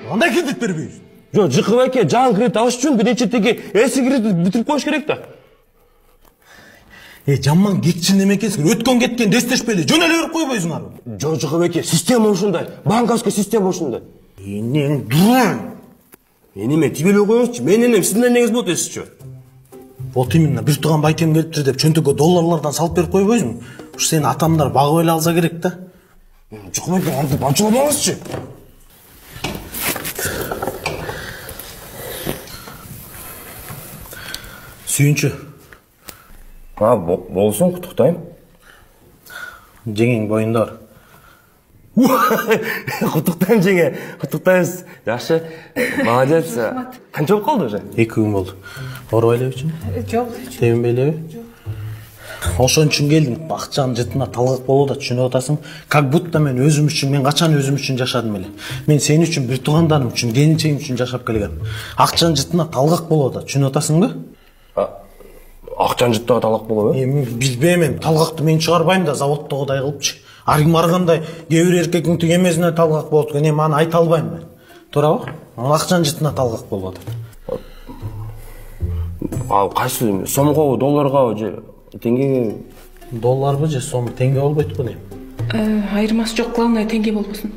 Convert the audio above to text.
Кандай кредит бербейсиң? Жок, Жыкып эке, жаңы кредит алыш үчүн бир нече тиги эски кредитти бүтүрүп коюш керек да. Жаман кекчил немекенсиң. Өткөн кеткен дестешпей эле жөн эле берип койбойсуңарбы? Жок, Жыкып эке, система ушундай. Банковский система ушундай. Энең дуран. Эниме тибеле коюңузчу. Менин энем сиздин энеңиз болот эсичи. Вот именно бир тууган байкем келиптир деп чөнтөгкө долларлардан салып берип койбойсуң. Ушу сени атамдар багып эле алса керек да. Жыкып эке, антип ачыламаңызчы. Сүйүнчү. Болсун, куттуктайм. Жеңең боюнда бар. Куттуктайм жеңе. Куттуктайбыз. Жакшы. Молодец. Канча болуп калды уже? 2 күн болду. Оорубай элебичи? Жок. Тебинбей элеби? Ошон үчүн келдим. Акчанын жытына талгак болуп да, түшүнүп атасың. Как будто мен өзүм үчүн, мен качан өзүм үчүн жашадым эле. Мен сен үчүн, бир туугандарым үчүн, келинчегим үчүн жашап келгем. Акчанын жытына талгак болуп да, түшүнүп атасыңбы? Акчанын жыттыга талак болобу? Мен билбейм, талгакты мен чыгарбайм да, заводдогудай кылыпчы. Аргим аргандай, кээ бир эркектин тигемесине талгак болот экен, эми аны айта албайм мен. Туурабы? Акчанын жытына талгак болуп атат. Кайсы сомго, долларга же теңгеге? Долларбы же сом, теңге болбойт го дейм. Айырмасы жок, главное теңге болбосун.